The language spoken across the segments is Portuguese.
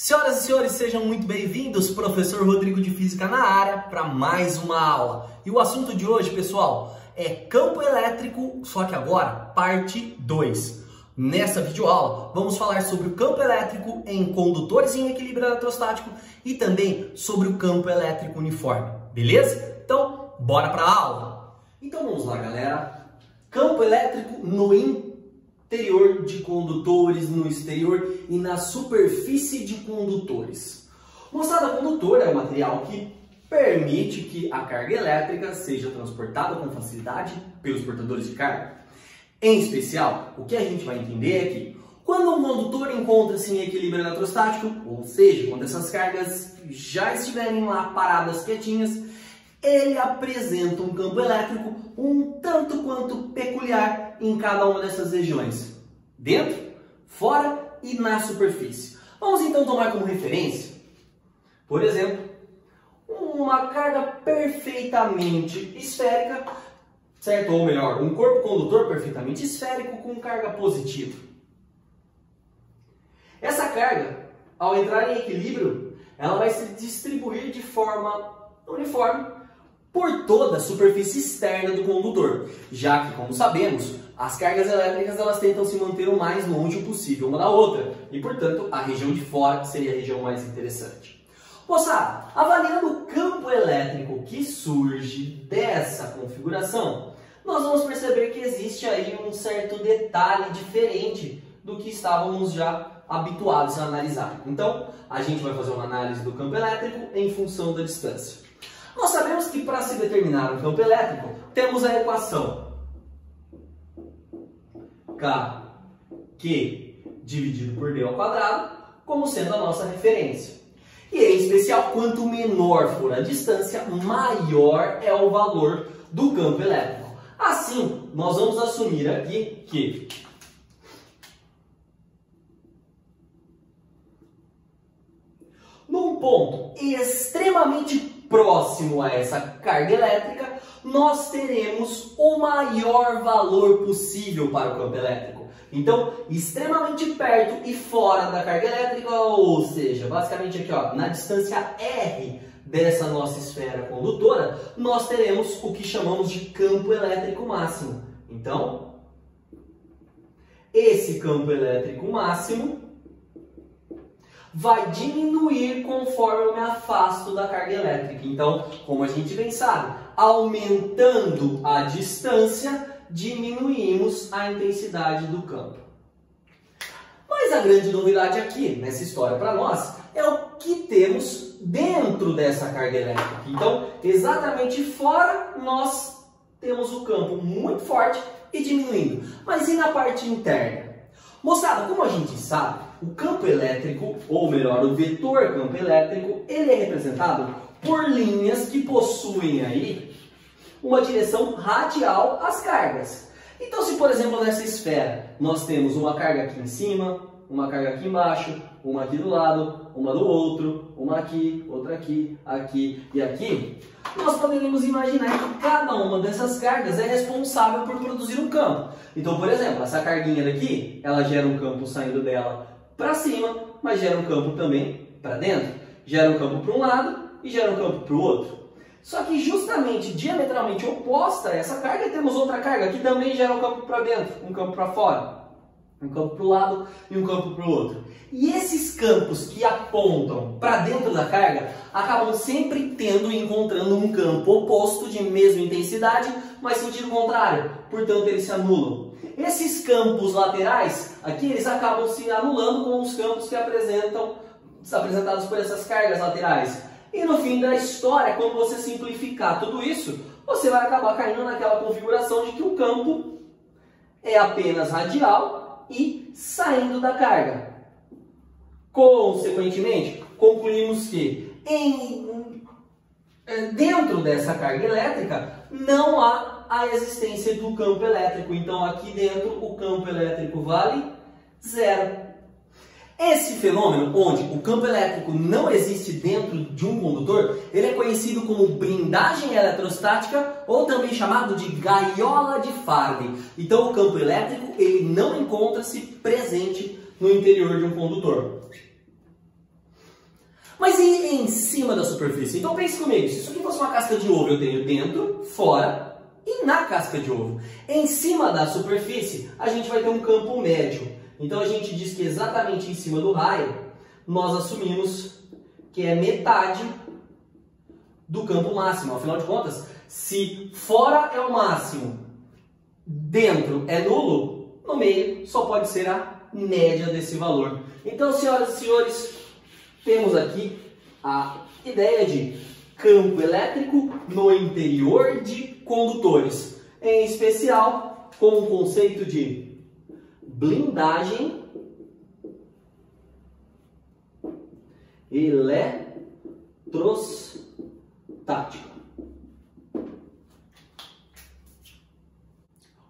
Senhoras e senhores, sejam muito bem-vindos, professor Rodrigo de Física na área, para mais uma aula. E o assunto de hoje, pessoal, é campo elétrico, só que agora, parte 2. Nessa videoaula, vamos falar sobre o campo elétrico em condutores em equilíbrio eletrostático e também sobre o campo elétrico uniforme, beleza? Então, bora para a aula! Então vamos lá, galera. Campo elétrico no interior de condutores, no exterior e na superfície de condutores. Moçada, condutor é um material que permite que a carga elétrica seja transportada com facilidade pelos portadores de carga. Em especial, o que a gente vai entender é que quando um condutor encontra-se em equilíbrio eletrostático, ou seja, quando essas cargas já estiverem lá paradas quietinhas, ele apresenta um campo elétrico um tanto quanto peculiar em cada uma dessas regiões, dentro, fora e na superfície. Vamos então tomar como referência, por exemplo, uma carga perfeitamente esférica, certo? Ou melhor, um corpo condutor perfeitamente esférico com carga positiva. Essa carga, ao entrar em equilíbrio, ela vai se distribuir de forma uniforme por toda a superfície externa do condutor, já que, como sabemos, as cargas elétricas elas tentam se manter o mais longe possível uma da outra, e, portanto, a região de fora seria a região mais interessante. Moçada, avaliando o campo elétrico que surge dessa configuração, nós vamos perceber que existe aí um certo detalhe diferente do que estávamos já habituados a analisar. Então, a gente vai fazer uma análise do campo elétrico em função da distância. Nós sabemos que para se determinar um campo elétrico, temos a equação Kq dividido por d ao quadrado como sendo a nossa referência. E em especial, quanto menor for a distância, maior é o valor do campo elétrico. Assim, nós vamos assumir aqui que num ponto extremamente próximo a essa carga elétrica, nós teremos o maior valor possível para o campo elétrico. Então, extremamente perto e fora da carga elétrica, ou seja, basicamente aqui ó, na distância R dessa nossa esfera condutora, nós teremos o que chamamos de campo elétrico máximo. Então, esse campo elétrico máximo vai diminuir conforme eu me afasto da carga elétrica. Então, como a gente bem sabe, aumentando a distância, diminuímos a intensidade do campo. Mas a grande novidade aqui, nessa história para nós, é o que temos dentro dessa carga elétrica. Então, exatamente fora, nós temos o campo muito forte e diminuindo. Mas e na parte interna? Moçada, como a gente sabe, o campo elétrico, ou melhor, o vetor campo elétrico, ele é representado por linhas que possuem aí uma direção radial às cargas. Então, se por exemplo nessa esfera nós temos uma carga aqui em cima, uma carga aqui embaixo, uma aqui do lado, uma do outro, uma aqui, outra aqui, aqui e aqui, nós poderíamos imaginar que cada uma dessas cargas é responsável por produzir um campo. Então, por exemplo, essa carguinha daqui, ela gera um campo saindo dela para cima, mas gera um campo também para dentro. Gera um campo para um lado e gera um campo para o outro. Só que justamente, diametralmente oposta a essa carga, temos outra carga que também gera um campo para dentro, um campo para fora. Um campo para o lado e um campo para o outro. E esses campos que apontam para dentro da carga acabam sempre tendo e encontrando um campo oposto de mesma intensidade, mas sentido contrário. Portanto, eles se anulam. Esses campos laterais, aqui, eles acabam se anulando com os campos que apresentados por essas cargas laterais. E no fim da história, quando você simplificar tudo isso, você vai acabar caindo naquela configuração de que o campo é apenas radial e saindo da carga. Consequentemente, concluímos que dentro dessa carga elétrica não há a existência do campo elétrico. Então, aqui dentro, o campo elétrico vale zero. Esse fenômeno, onde o campo elétrico não existe dentro de um condutor, ele é conhecido como blindagem eletrostática ou também chamado de gaiola de Faraday. Então, o campo elétrico ele não encontra-se presente no interior de um condutor. Mas e em cima da superfície? Então pense comigo, se isso aqui fosse uma casca de ovo, eu tenho dentro, fora e na casca de ovo. Em cima da superfície, a gente vai ter um campo médio. Então a gente diz que exatamente em cima do raio, nós assumimos que é metade do campo máximo. Afinal de contas, se fora é o máximo, dentro é nulo, no meio só pode ser a média desse valor. Então, senhoras e senhores, temos aqui a ideia de campo elétrico no interior de condutores, em especial com o conceito de blindagem eletrostática.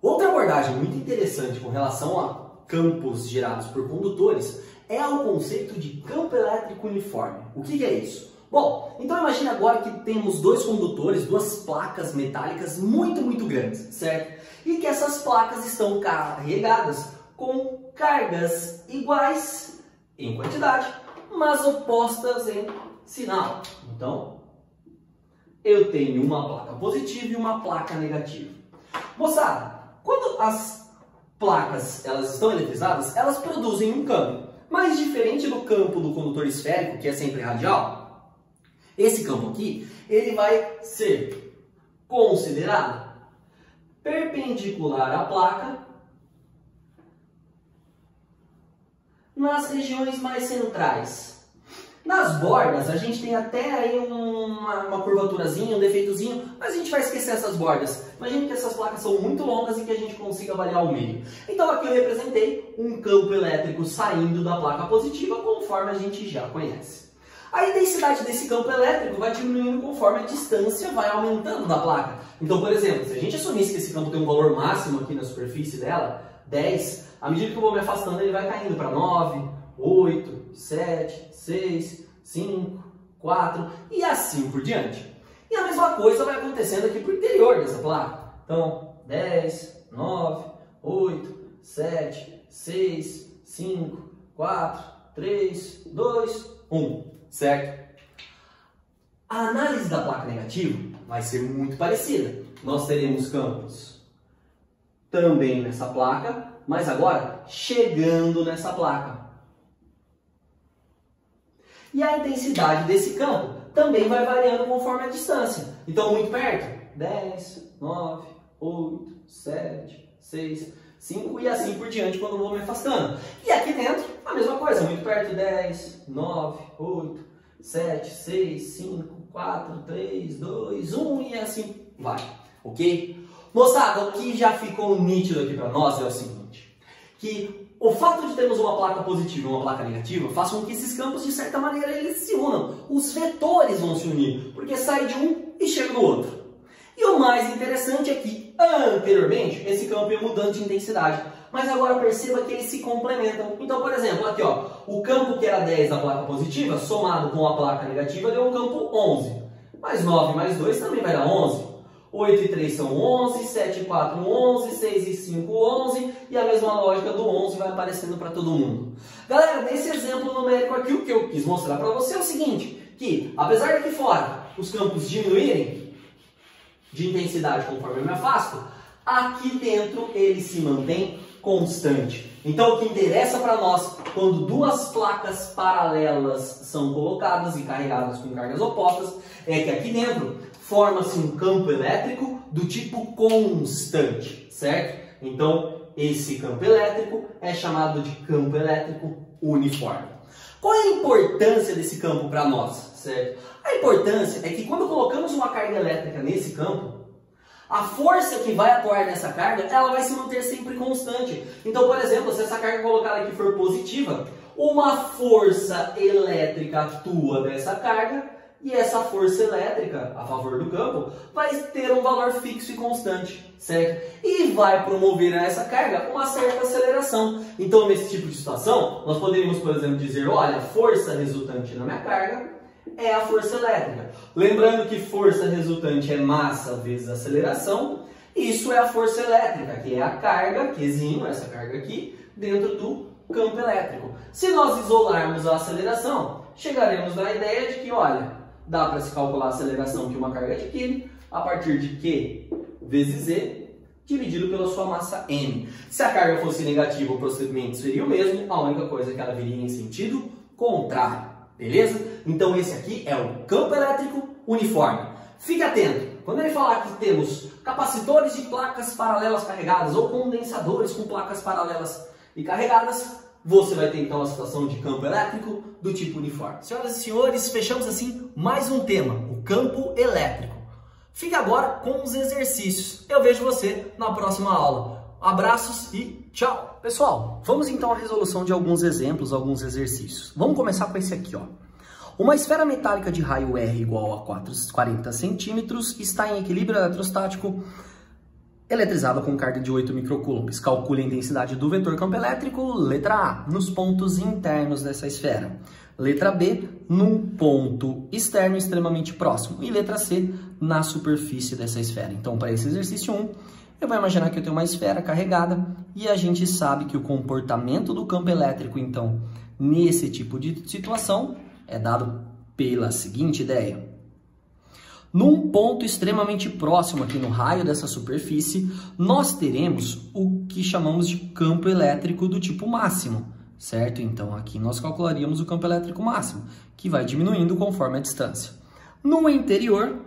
Outra abordagem muito interessante com relação a campos gerados por condutores é o conceito de campo elétrico uniforme. O que é isso? Bom, então imagine agora que temos dois condutores, duas placas metálicas muito grandes, certo? E que essas placas estão carregadas com cargas iguais em quantidade, mas opostas em sinal. Então, eu tenho uma placa positiva e uma placa negativa. Moçada, quando as placas elas estão eletrizadas, elas produzem um campo. Mas diferente do campo do condutor esférico, que é sempre radial, esse campo aqui, ele vai ser considerado perpendicular à placa nas regiões mais centrais. Nas bordas, a gente tem até aí uma curvaturazinha, um defeitozinho, mas a gente vai esquecer essas bordas. Imagine que essas placas são muito longas e que a gente consiga avaliar o meio. Então aqui eu representei um campo elétrico saindo da placa positiva, conforme a gente já conhece. A intensidade desse campo elétrico vai diminuindo conforme a distância vai aumentando da placa. Então, por exemplo, se a gente assumisse que esse campo tem um valor máximo aqui na superfície dela, 10, à medida que eu vou me afastando ele vai caindo para 9, 8, 7, 6, 5, 4 e assim por diante. E a mesma coisa vai acontecendo aqui para o interior dessa placa. Então, 10, 9, 8, 7, 6, 5, 4, 3, 2, 1, certo? A análise da placa negativa vai ser muito parecida. Nós teremos campos também nessa placa, mas agora chegando nessa placa. E a intensidade desse campo também vai variando conforme a distância. Então, muito perto, 10, 9, 8, 7, 6, 5 e assim por diante quando eu vou me afastando. E aqui dentro, a mesma coisa, muito perto, 10, 9, 8, 7, 6, 5, 4, 3, 2, 1 e assim vai, ok? Moçada, o que já ficou nítido aqui para nós é o seguinte, que o fato de termos uma placa positiva e uma placa negativa faz com que esses campos, de certa maneira, eles se unam. Os vetores vão se unir, porque sai de um e chega no outro. E o mais interessante é que, anteriormente, esse campo ia mudando de intensidade. Mas agora perceba que eles se complementam. Então, por exemplo, aqui ó, o campo que era 10 da placa positiva, somado com a placa negativa, deu um campo 11. Mais 9 mais 2 também vai dar 11. 8 e 3 são 11, 7 e 4, 11, 6 e 5, 11, e a mesma lógica do 11 vai aparecendo para todo mundo. Galera, nesse exemplo numérico aqui, o que eu quis mostrar para você é o seguinte, que apesar de aqui fora os campos diminuírem de intensidade conforme eu me afasto, aqui dentro ele se mantém constante. Então o que interessa para nós, quando duas placas paralelas são colocadas e carregadas com cargas opostas, é que aqui dentro forma-se um campo elétrico do tipo constante, certo? Então, esse campo elétrico é chamado de campo elétrico uniforme. Qual é a importância desse campo para nós, certo? A importância é que quando colocamos uma carga elétrica nesse campo, a força que vai atuar nessa carga, ela vai se manter sempre constante. Então, por exemplo, se essa carga colocada aqui for positiva, uma força elétrica atua dessa carga, e essa força elétrica a favor do campo vai ter um valor fixo e constante, certo? E vai promover a essa carga uma certa aceleração. Então, nesse tipo de situação, nós poderíamos, por exemplo, dizer, olha, a força resultante na minha carga é a força elétrica. Lembrando que força resultante é massa vezes aceleração, isso é a força elétrica, que é a carga, Qzinho, essa carga aqui, dentro do campo elétrico. Se nós isolarmos a aceleração, chegaremos na ideia de que, olha, dá para se calcular a aceleração que uma carga adquire a partir de Q vezes Z dividido pela sua massa m. Se a carga fosse negativa, o procedimento seria o mesmo, a única coisa é que ela viria em sentido contrário, beleza? Então esse aqui é o campo elétrico uniforme. Fique atento, quando ele falar que temos capacitores de placas paralelas carregadas ou condensadores com placas paralelas e carregadas, você vai ter então a situação de campo elétrico do tipo uniforme. Senhoras e senhores, fechamos assim mais um tema, o campo elétrico. Fique agora com os exercícios. Eu vejo você na próxima aula. Abraços e tchau! Pessoal, vamos então à resolução de alguns exemplos, alguns exercícios. Vamos começar com esse aqui, ó. Uma esfera metálica de raio R igual a 40 centímetros está em equilíbrio eletrostático eletrizada com carga de 8 microcoulombs. Calcule a intensidade do vetor campo elétrico, letra A, nos pontos internos dessa esfera. Letra B, num ponto externo extremamente próximo. E letra C, na superfície dessa esfera. Então, para esse exercício 1, eu vou imaginar que eu tenho uma esfera carregada e a gente sabe que o comportamento do campo elétrico, então, nesse tipo de situação, é dado pela seguinte ideia. Num ponto extremamente próximo aqui no raio dessa superfície, nós teremos o que chamamos de campo elétrico do tipo máximo, certo? Então aqui nós calcularíamos o campo elétrico máximo, que vai diminuindo conforme a distância. No interior,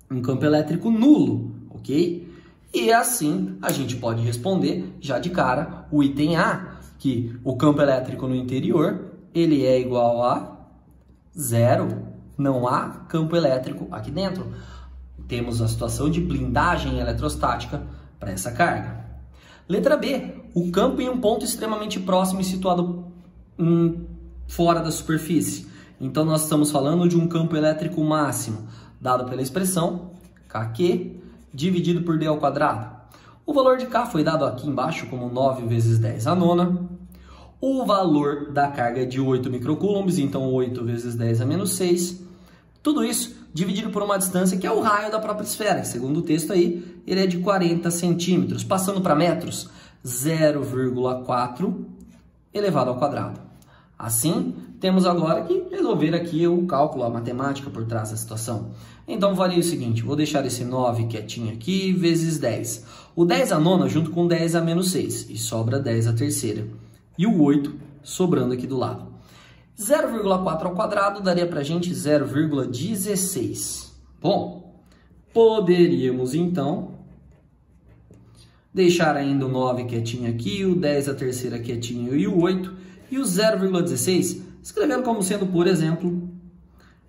um campo elétrico nulo, ok? E assim a gente pode responder já de cara o item A, que o campo elétrico no interior, ele é igual a zero. Não há campo elétrico aqui dentro. Temos a situação de blindagem eletrostática para essa carga. Letra B. O campo em um ponto extremamente próximo e situado fora da superfície. Então, nós estamos falando de um campo elétrico máximo, dado pela expressão KQ dividido por D ao quadrado. O valor de K foi dado aqui embaixo como 9 vezes 10 à nona. O valor da carga é de 8 microcoulombs, então 8 vezes 10 a menos 6. Tudo isso dividido por uma distância que é o raio da própria esfera, que segundo o texto aí, ele é de 40 centímetros. Passando para metros, 0,4 elevado ao quadrado. Assim, temos agora que resolver aqui o cálculo, a matemática por trás da situação. Então, varia o seguinte, vou deixar esse 9 quietinho aqui, vezes 10. O 10 à nona junto com 10 a menos 6, e sobra 10 à terceira. E o 8 sobrando aqui do lado. 0,4 ao quadrado daria para a gente 0,16. Bom, poderíamos então deixar ainda o 9 quietinho aqui, o 10 à terceira quietinho e o 8. E o 0,16 escrevendo como sendo, por exemplo,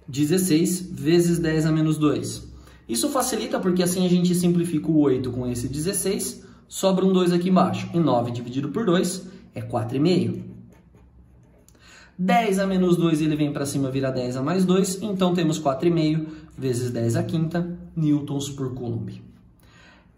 16 vezes 10 a menos 2. Isso facilita porque assim a gente simplifica o 8 com esse 16, sobra um 2 aqui embaixo. E 9 dividido por 2 é 4,5. 10 a menos 2 ele vem para cima, vira 10 a mais 2, então temos 4,5 vezes 10 à quinta newtons por coulomb.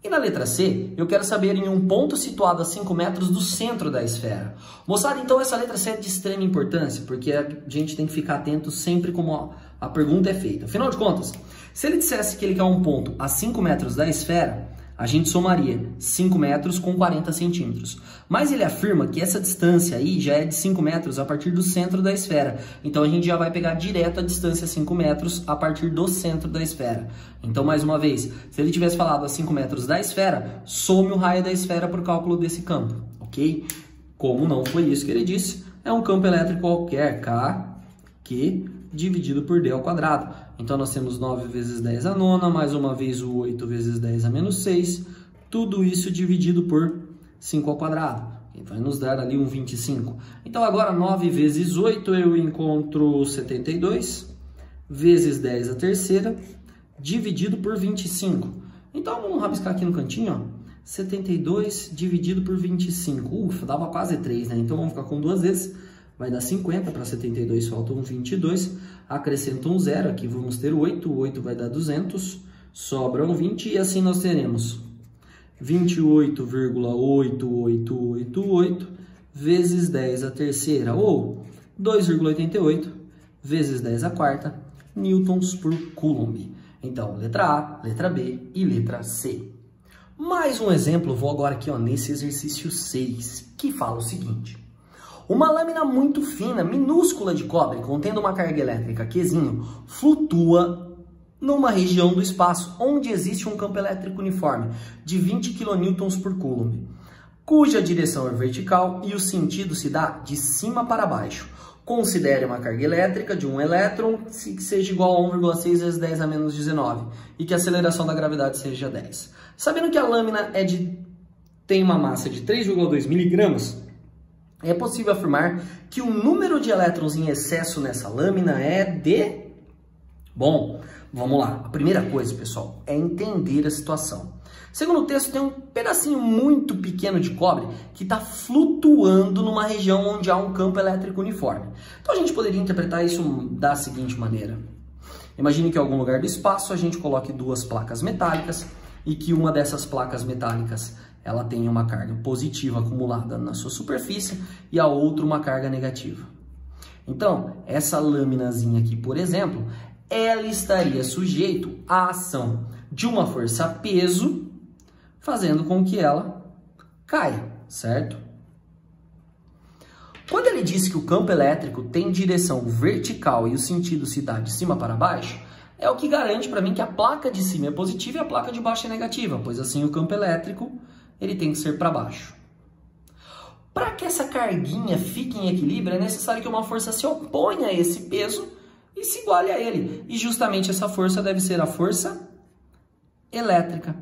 E na letra C, eu quero saber em um ponto situado a 5 metros do centro da esfera. Moçada, então essa letra C é de extrema importância, porque a gente tem que ficar atento sempre como a pergunta é feita. Afinal de contas, se ele dissesse que ele quer um ponto a 5 metros da esfera, a gente somaria 5 metros com 40 centímetros. Mas ele afirma que essa distância aí já é de 5 metros a partir do centro da esfera. Então a gente já vai pegar direto a distância 5 metros a partir do centro da esfera. Então, mais uma vez, se ele tivesse falado a 5 metros da esfera, some o raio da esfera para o cálculo desse campo, ok? Como não foi isso que ele disse, é um campo elétrico qualquer, KQ dividido por D ao quadrado. Então, nós temos 9 vezes 10 à nona, mais uma vez o 8 vezes 10 a menos 6. Tudo isso dividido por 5 ao quadrado. E vai nos dar ali um 25. Então, agora 9 vezes 8 eu encontro 72. Vezes 10 a terceira, dividido por 25. Então, vamos rabiscar aqui no cantinho, ó. 72 dividido por 25. Ufa, dava quase 3, né? Então, vamos ficar com duas vezes. Vai dar 50, para 72 faltam 22, acrescenta um 0, aqui vamos ter 8, o 8 vai dar 200, sobram 20 e assim nós teremos 28,8888 vezes 10 a terceira, ou 2,88 vezes 10 a quarta, newtons por coulomb. Então, letra A, letra B e letra C. Mais um exemplo, vou agora aqui ó, nesse exercício 6, que fala o seguinte. Uma lâmina muito fina, minúscula de cobre, contendo uma carga elétrica Qzinho, flutua numa região do espaço onde existe um campo elétrico uniforme de 20 kN por coulomb, cuja direção é vertical e o sentido se dá de cima para baixo. Considere uma carga elétrica de um elétron que seja igual a 1,6 vezes 10 a menos 19 e que a aceleração da gravidade seja 10. Sabendo que a lâmina tem uma massa de 3,2 miligramas, é possível afirmar que o número de elétrons em excesso nessa lâmina é de... Bom, vamos lá. A primeira coisa, pessoal, é entender a situação. Segundo o texto, tem um pedacinho muito pequeno de cobre que está flutuando numa região onde há um campo elétrico uniforme. Então a gente poderia interpretar isso da seguinte maneira. Imagine que em algum lugar do espaço a gente coloque duas placas metálicas e que uma dessas placas metálicas ela tenha uma carga positiva acumulada na sua superfície e a outra uma carga negativa. Então, essa lâminazinha aqui, por exemplo, ela estaria sujeito à ação de uma força-peso, fazendo com que ela caia, certo? Quando ele diz que o campo elétrico tem direção vertical e o sentido se dá de cima para baixo, é o que garante para mim que a placa de cima é positiva e a placa de baixo é negativa, pois assim o campo elétrico ele tem que ser para baixo. Para que essa carguinha fique em equilíbrio, é necessário que uma força se oponha a esse peso e se iguale a ele. E justamente essa força deve ser a força elétrica.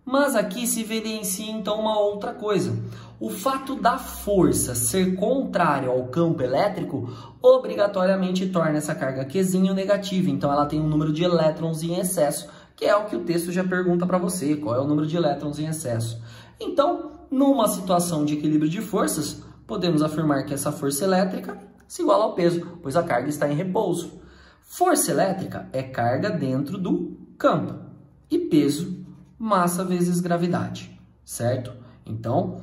Mas aqui se evidencia então uma outra coisa. O fato da força ser contrária ao campo elétrico obrigatoriamente torna essa carga Qzinho negativa. Então ela tem um número de elétrons em excesso, que é o que o texto já pergunta para você. Qual é o número de elétrons em excesso? Então, numa situação de equilíbrio de forças, podemos afirmar que essa força elétrica se iguala ao peso, pois a carga está em repouso. Força elétrica é carga dentro do campo e peso, massa vezes gravidade, certo? Então,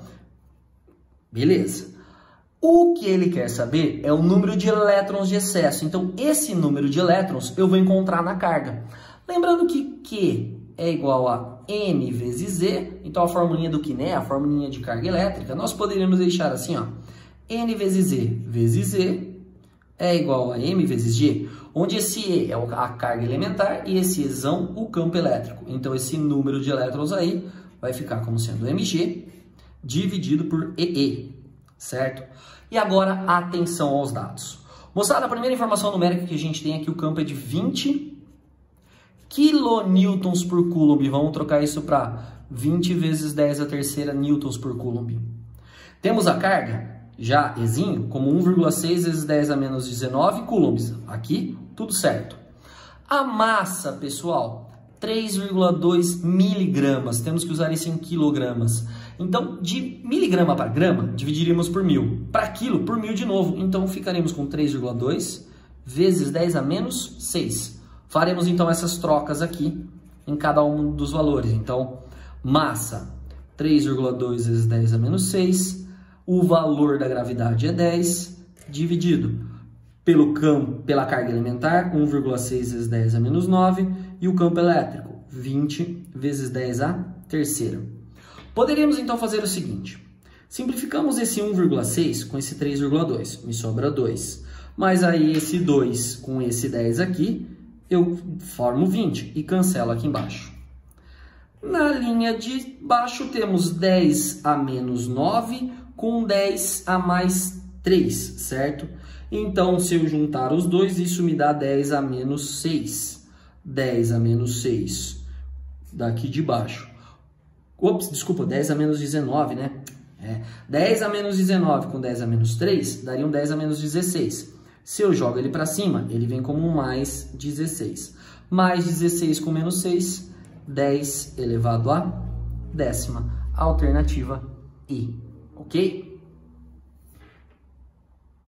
beleza. O que ele quer saber é o número de elétrons de excesso. Então, esse número de elétrons eu vou encontrar na carga. Lembrando que Q é igual a M vezes Z, então a formulinha do Q, né, a formulinha de carga elétrica, nós poderíamos deixar assim, ó, N vezes Z é igual a M vezes G, onde esse E é a carga elementar e esse Ezão o campo elétrico. Então esse número de elétrons aí vai ficar como sendo Mg dividido por EE, certo? E agora atenção aos dados. Moçada, a primeira informação numérica que a gente tem aqui, o campo é de 20 kilonewtons por coulomb. Vamos trocar isso para 20 vezes 10 a terceira newtons por coulomb. Temos a carga, já Ezinho, como 1,6 vezes 10 a menos 19 coulombs. Aqui, tudo certo. A massa, pessoal, 3,2 miligramas. Temos que usar isso em quilogramas. Então, de miligrama para grama, dividiríamos por 1000. Para quilo, por 1000 de novo. Então, ficaremos com 3,2 vezes 10 a menos 6. Faremos então essas trocas aqui em cada um dos valores. Então, massa 3,2 vezes 10 a menos 6, o valor da gravidade é 10, dividido pela carga elementar, 1,6 vezes 10 a menos 9, e o campo elétrico, 20 vezes 10 a terceira. Poderíamos então fazer o seguinte, simplificamos esse 1,6 com esse 3,2, me sobra 2. Mas aí esse 2 com esse 10 aqui, eu formo 20 e cancelo aqui embaixo. Na linha de baixo temos 10 a menos 9 com 10 a mais 3, certo? Então, se eu juntar os dois, isso me dá 10 a menos 6. 10 a menos 6 daqui de baixo. Ops, desculpa, 10 a menos 19, né? 10 a menos 19 com 10 a menos 3 daria um 10 a menos 16. Se eu jogo ele para cima, ele vem como mais 16. Mais 16 com menos 6, 10 elevado a décima. Alternativa I, ok?